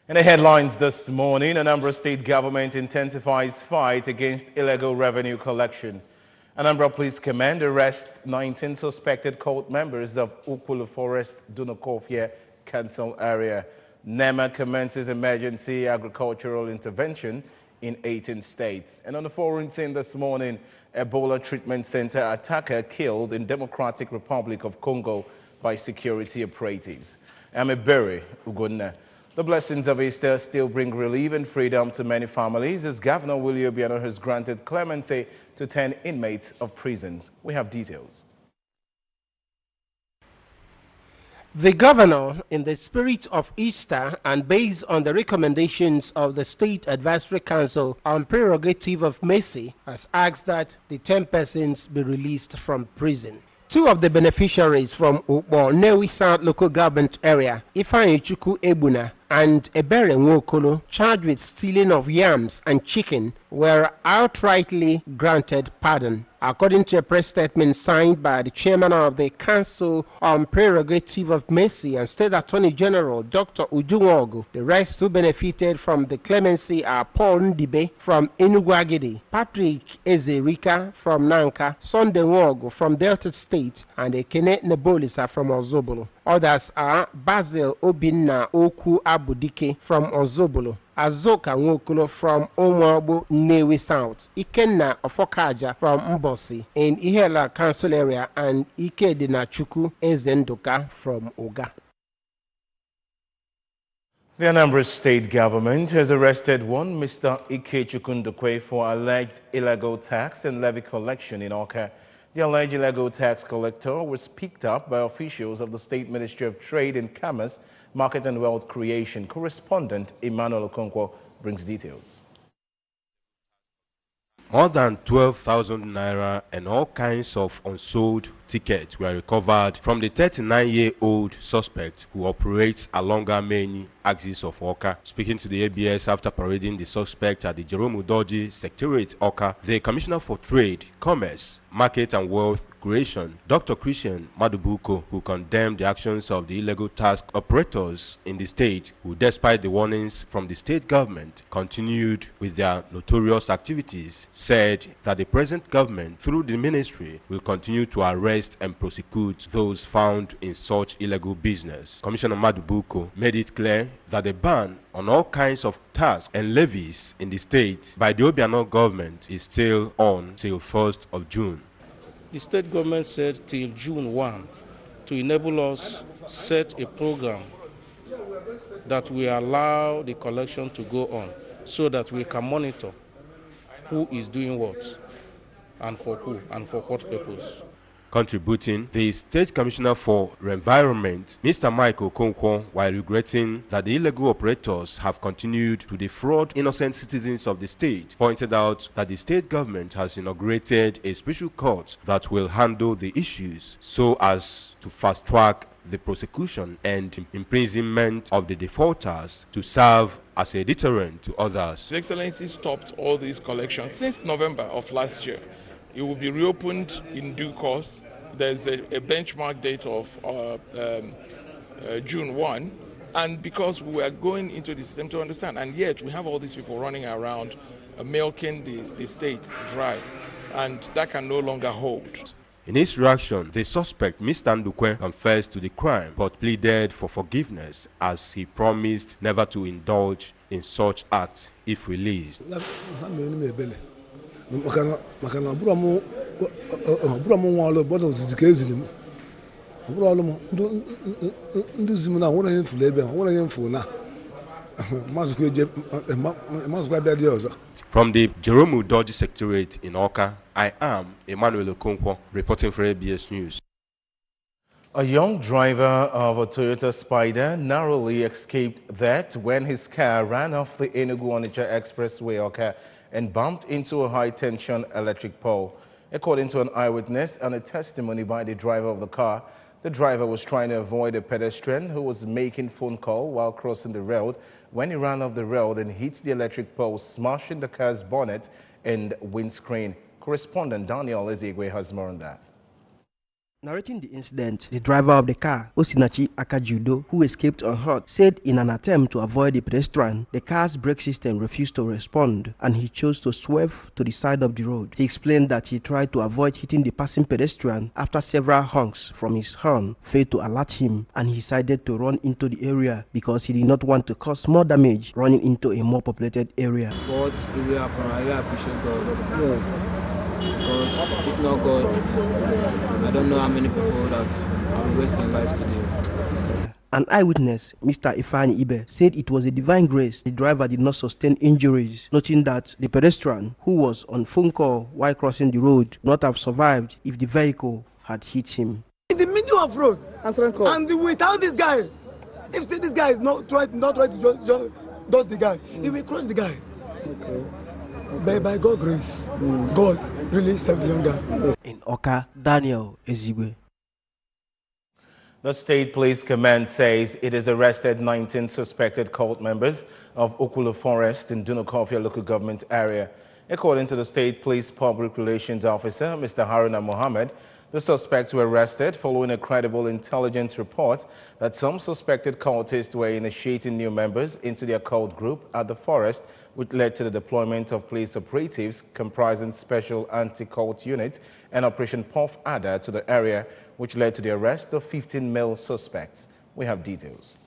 In the headlines this morning, Anambra state government intensifies fight against illegal revenue collection. Anambra Police Command arrests 19 suspected cult members of Ukulu Forest Dunokofia Council area. NEMA commences emergency agricultural intervention in 18 states. And on the foreign scene this morning, Ebola treatment center attacker killed in Democratic Republic of Congo by security operatives. Amebere Ugonna. The blessings of Easter still bring relief and freedom to many families as Governor Willie Obiano has granted clemency to 10 inmates of prisons. We have details. The governor, in the spirit of Easter and based on the recommendations of the State Advisory Council on prerogative of mercy, has asked that the 10 persons be released from prison. Two of the beneficiaries from Ukbo, Newi South local government area, Ifeanyi Chukwu Ebuna and Ebere Nwokolo, charged with stealing of yams and chicken, were outrightly granted pardon. According to a press statement signed by the chairman of the Council on Prerogative of Mercy and State Attorney General Dr. Ujunwogu, the rest who benefited from the clemency are Paul Ndibe from Enugu, Patrick Ezerika from Nanka, Sunday Nwogu from Delta State, and Ekene Nebolisa from Ozobolo. Others are Basil Obinna Oku Abudike from Ozobolo, Azoka Nwokolo from Omwabo Newi South, Ikenna Ofokaja from Mbosi in Ihela Council area, and Ike Dinachuku Ezendoka from Oga. The Anambra state government has arrested one Mr. Ike Chukundukwe for alleged illegal tax and levy collection in Oka. The alleged illegal tax collector was picked up by officials of the State Ministry of Trade and Commerce, Market and Wealth Creation. Correspondent Emmanuel Okonkwo brings details. More than 12,000 naira and all kinds of unsold tickets were recovered from the 39-year-old suspect who operates along our main axis of Oka. Speaking to the ABS after parading the suspect at the Jerome Udoji Secretariat Oka, the Commissioner for Trade, Commerce, Market and Wealth Creation, Dr. Christian Madubuko, who condemned the actions of the illegal tax operators in the state, who, despite the warnings from the state government, continued with their notorious activities, said that the present government, through the ministry, will continue to arrest and prosecute those found in such illegal business. Commissioner Madubuko made it clear that the ban on all kinds of tax and levies in the state by the Obiano government is still on till 1st of June. The state government said till June 1 to enable us set a program that will allow the collection to go on so that we can monitor who is doing what and for who and for what purpose. Contributing, the State Commissioner for Environment, Mr. Michael Okonkwo, while regretting that the illegal operators have continued to defraud innocent citizens of the state, pointed out that the state government has inaugurated a special court that will handle the issues so as to fast-track the prosecution and imprisonment of the defaulters to serve as a deterrent to others. His Excellency stopped all these collections since November of last year. It will be reopened in due course. There's a benchmark date of June 1. And because we are going into the system to understand, and yet we have all these people running around milking the state dry, and that can no longer hold. In his reaction, the suspect, Mr. Ndukwe, confessed to the crime but pleaded for forgiveness as he promised never to indulge in such acts if released. From the Jerome Udoji Secretariat in Oka, I am Emmanuel Okonkwo, reporting for ABS News. A young driver of a Toyota Spider narrowly escaped that when his car ran off the Enugu-Onitsha Expressway Oka and bumped into a high-tension electric pole. According to an eyewitness and a testimony by the driver of the car, the driver was trying to avoid a pedestrian who was making phone call while crossing the road when he ran off the road and hit the electric pole, smashing the car's bonnet and windscreen. Correspondent Daniel Ezegwe has more on that. Narrating the incident, the driver of the car, Osinachi Akajudo, who escaped unhurt, said in an attempt to avoid the pedestrian, the car's brake system refused to respond and he chose to swerve to the side of the road. He explained that he tried to avoid hitting the passing pedestrian after several honks from his horn failed to alert him, and he decided to run into the area because he did not want to cause more damage running into a more populated area. What area, I really appreciate God. Yes. Because if not God, I don't know how many people that are wasting life today. An eyewitness, Mr. Ifani Ibe, said it was a divine grace the driver did not sustain injuries, noting that the pedestrian, who was on phone call while crossing the road, would not have survived if the vehicle had hit him. In the middle of road, and without this guy, if this guy is not trying to just does the guy, he will cross the guy. Okay. By God's grace, God really saved the young guy. In Oka, Daniel Ezigwe. The State Police Command says it has arrested 19 suspected cult members of Okulu Forest in Dunukofia local government area. According to the State Police Public Relations Officer, Mr. Haruna Mohammed, the suspects were arrested following a credible intelligence report that some suspected cultists were initiating new members into their cult group at the forest, which led to the deployment of police operatives comprising Special Anti-Cult Unit and Operation Puff Adder to the area, which led to the arrest of 15 male suspects. We have details.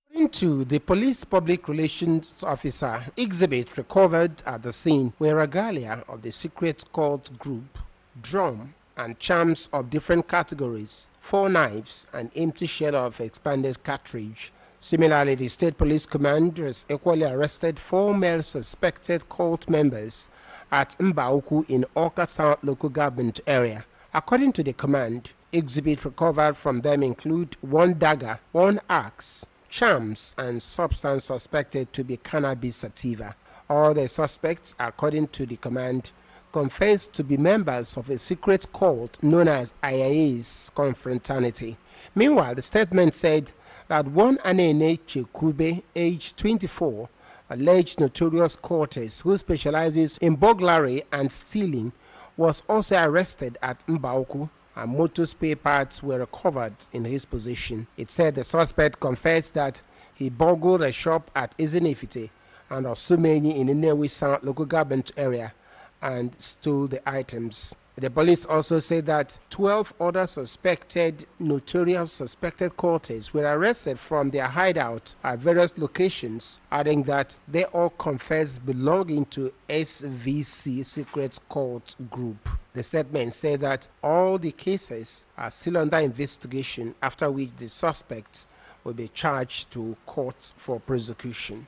According to the police public relations officer, exhibits recovered at the scene were regalia of the secret cult group, drum and charms of different categories, 4 knives, and empty shell of expanded cartridge. Similarly, the State Police Command has equally arrested 4 male suspected cult members at Mbauku in Oka South local government area. According to the command, exhibits recovered from them include 1 dagger, 1 axe, charms, and substance suspected to be cannabis sativa. All the suspects, according to the command, confessed to be members of a secret cult known as IA's Confraternity. Meanwhile, the statement said that one Anene Chekube, aged 24, alleged notorious cultist who specializes in burglary and stealing, was also arrested at Mbauku, and motor spare parts were recovered in his possession. It said the suspect confessed that he burgled a shop at Izenefite and Osumeni in the Nnewi South local government area and stole the items. The police also said that 12 other notorious suspected cultists were arrested from their hideout at various locations, adding that they all confessed belonging to SVC secret cult group. The statement said that all the cases are still under investigation, after which the suspects will be charged to court for prosecution.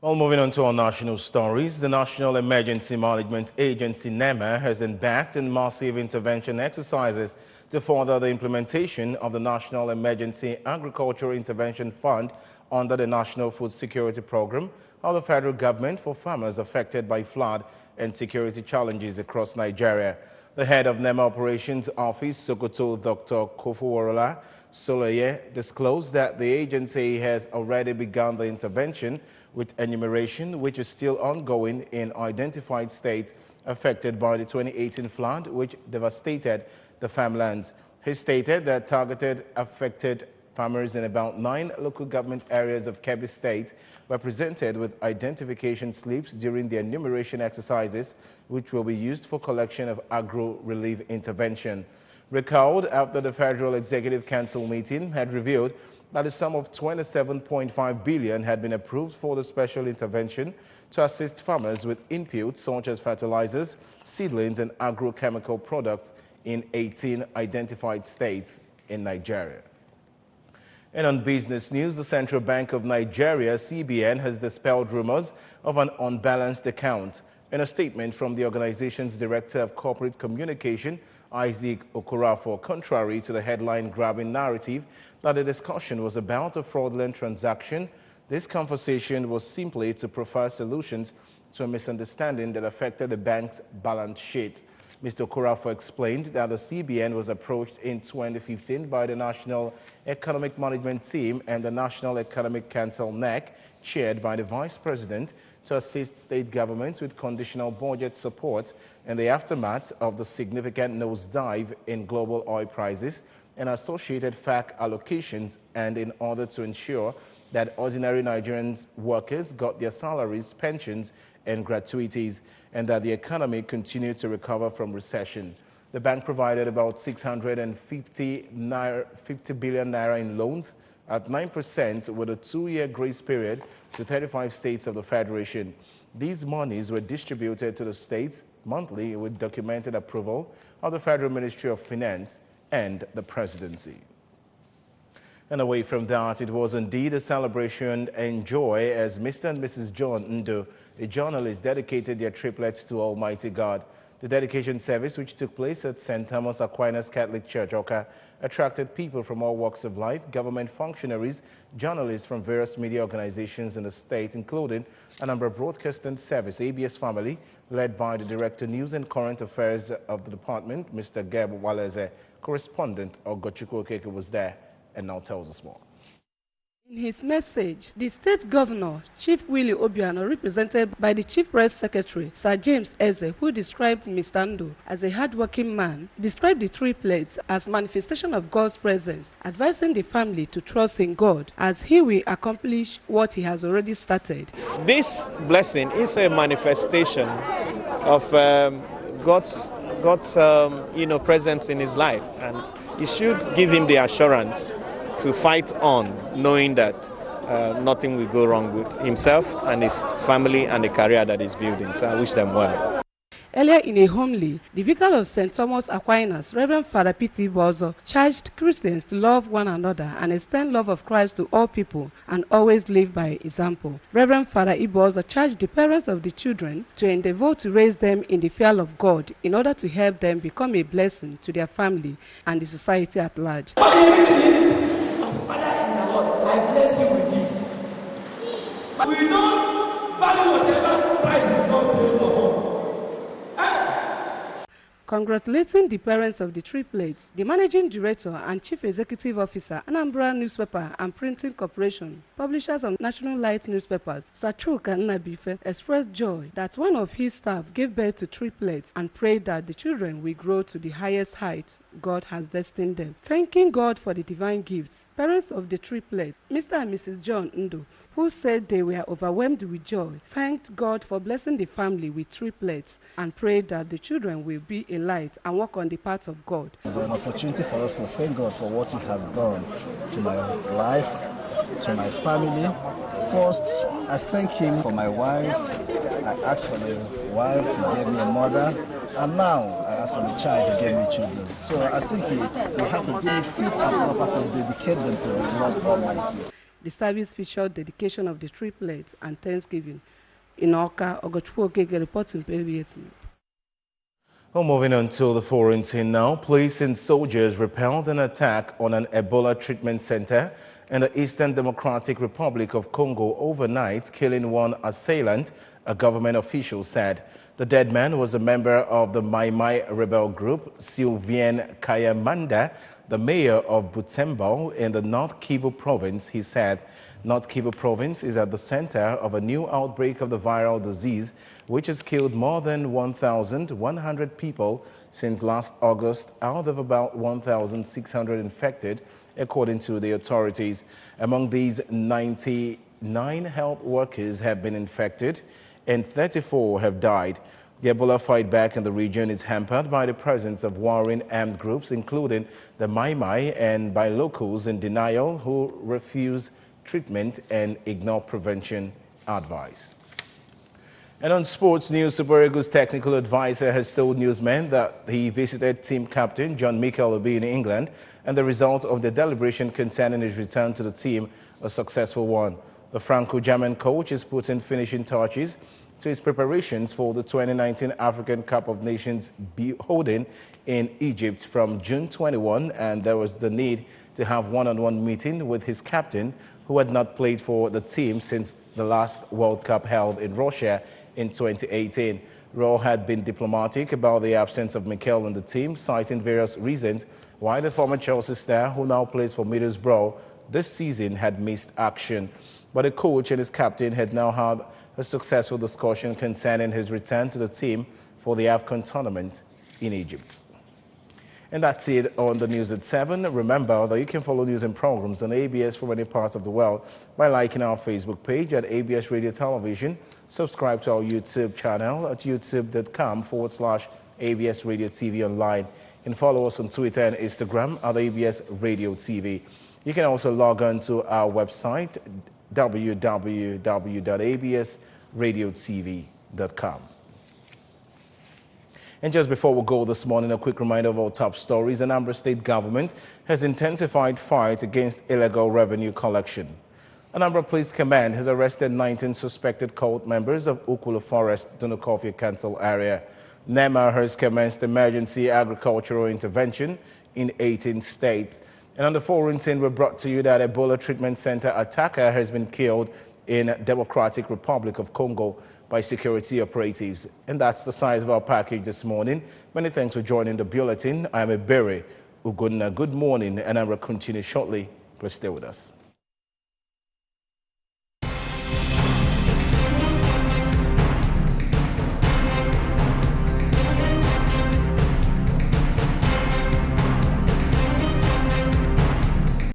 Well, moving on to our national stories, the National Emergency Management Agency, NEMA, has embarked on massive intervention exercises to further the implementation of the National Emergency Agricultural Intervention Fund under the National Food Security Program of the federal government for farmers affected by flood and security challenges across Nigeria. The head of NEMA Operations Office, Sokoto, Dr. Kofuworola Soloye, disclosed that the agency has already begun the intervention with enumeration, which is still ongoing in identified states affected by the 2018 flood, which devastated the farmlands. He stated that targeted affected farmers in about 9 local government areas of Kebbi State were presented with identification slips during the enumeration exercises, which will be used for collection of agro-relief intervention. Recalled after the Federal Executive Council meeting had revealed that a sum of 27.5 billion had been approved for the special intervention to assist farmers with inputs such as fertilizers, seedlings, and agrochemical products in 18 identified states in Nigeria. And on business news, the Central Bank of Nigeria, CBN, has dispelled rumors of an unbalanced account. In a statement from the organization's Director of Corporate Communication, Isaac Okorafor, contrary to the headline-grabbing narrative that the discussion was about a fraudulent transaction, this conversation was simply to provide solutions to a misunderstanding that affected the bank's balance sheet. Mr. Okorafor explained that the CBN was approached in 2015 by the National Economic Management Team and the National Economic Council (NEC), chaired by the Vice President, to assist state governments with conditional budget support in the aftermath of the significant nosedive in global oil prices and associated FAC allocations, and in order to ensure that ordinary Nigerian workers got their salaries, pensions, and gratuities, and that the economy continued to recover from recession. The bank provided about 650 billion naira in loans at 9% with a 2-year grace period to 35 states of the Federation. These monies were distributed to the states monthly with documented approval of the Federal Ministry of Finance and the Presidency. And away from that, it was indeed a celebration and joy as Mr. and Mrs. John Ndo, a journalist, dedicated their triplets to Almighty God. The dedication service, which took place at St. Thomas Aquinas Catholic Church, Oka, attracted people from all walks of life, government functionaries, journalists from various media organizations in the state, including Anambra Broadcasting Service, ABS Family, led by the Director News and Current Affairs of the department, Mr. Geb Waleze. Correspondent Ogochukwu Okeke was there and now tells us more. In his message, the state governor, Chief Willie Obiano, represented by the Chief Press Secretary, Sir James Eze, who described Mr. Ndo as a hardworking man, described the triplets as manifestation of God's presence, advising the family to trust in God as he will accomplish what he has already started. This blessing is a manifestation of God's presence in his life, and it should give him the assurance to fight on, knowing that nothing will go wrong with himself and his family and the career that he's building. So I wish them well. Earlier in a homily, the vicar of St. Thomas Aquinas, Reverend Father P.T. Bozo, charged Christians to love one another and extend love of Christ to all people and always live by example. Reverend Father Ibozo charged the parents of the children to endeavor to raise them in the fear of God in order to help them become a blessing to their family and the society at large. As a father in the Lord, I bless you with this. But we don't value whatever price is not placed upon. Congratulating the parents of the triplets, the Managing Director and Chief Executive Officer, Anambra Newspaper and Printing Corporation, publishers of national light newspapers, Sachuka Nnabife, expressed joy that one of his staff gave birth to triplets and prayed that the children will grow to the highest heights God has destined them. Thanking God for the divine gifts, parents of the triplets, Mr. and Mrs. John Ndo, who said they were overwhelmed with joy, thanked God for blessing the family with triplets and prayed that the children will be a light and walk on the path of God. It's an opportunity for us to thank God for what he has done to my life, to my family. First, I thank him for my wife. I asked for the wife, he gave me a mother. And now I ask for the child, he gave me children. So I think we have to deem it fit and proper to dedicate them to the Lord Almighty. The service featured dedication of the triplets and Thanksgiving. In Oka, Ogochukwu Okeke reporting for ABS. Well, moving on to the foreign scene now. Police and soldiers repelled an attack on an Ebola treatment center in the Eastern Democratic Republic of Congo overnight, killing one assailant, a government official said. The dead man was a member of the Mai Mai rebel group, Sylvain Kayamanda, the mayor of Butembo in the North Kivu province, he said. North Kivu province is at the center of a new outbreak of the viral disease, which has killed more than 1,100 people since last August, out of about 1,600 infected, according to the authorities. Among these, 99 health workers have been infected and 34 have died. The Ebola fight back in the region is hampered by the presence of warring armed groups, including the Mai Mai, and by locals in denial who refuse treatment and ignore prevention advice. And on sports news, Super Eagles technical advisor has told newsmen that he visited team captain John Mikel Obi in England, and the result of the deliberation concerning his return to the team a successful one. The Franco-German coach is putting finishing touches to his preparations for the 2019 African Cup of Nations holding in Egypt from June 21, and there was the need to have one-on-one meeting with his captain, who had not played for the team since the last World Cup held in Russia in 2018. Raw had been diplomatic about the absence of Mikel in the team, citing various reasons why the former Chelsea star, who now plays for Middlesbrough this season, had missed action. But the coach and his captain had now had a successful discussion concerning his return to the team for the AFCON tournament in Egypt. And that's it on the news at 7. Remember that you can follow news and programs on ABS from any part of the world by liking our Facebook page at ABS Radio Television. Subscribe to our YouTube channel at youtube.com/ABS Radio TV Online. And follow us on Twitter and Instagram at ABS Radio TV. You can also log on to our website, www.absradiotv.com. And just before we go this morning, a quick reminder of our top stories. Anambra State government has intensified fight against illegal revenue collection. Anambra Police Command has arrested 19 suspected cult members of Ukulu Forest, Dunukofia Council area. NEMA has commenced emergency agricultural intervention in 18 states. And on the foreign scene, we're brought to you that Ebola Treatment Center attacker has been killed in Democratic Republic of Congo by security operatives. And that's the size of our package this morning. Many thanks for joining the bulletin. I'm Ebere Ugunna. Good morning, and I will continue shortly. Please stay with us.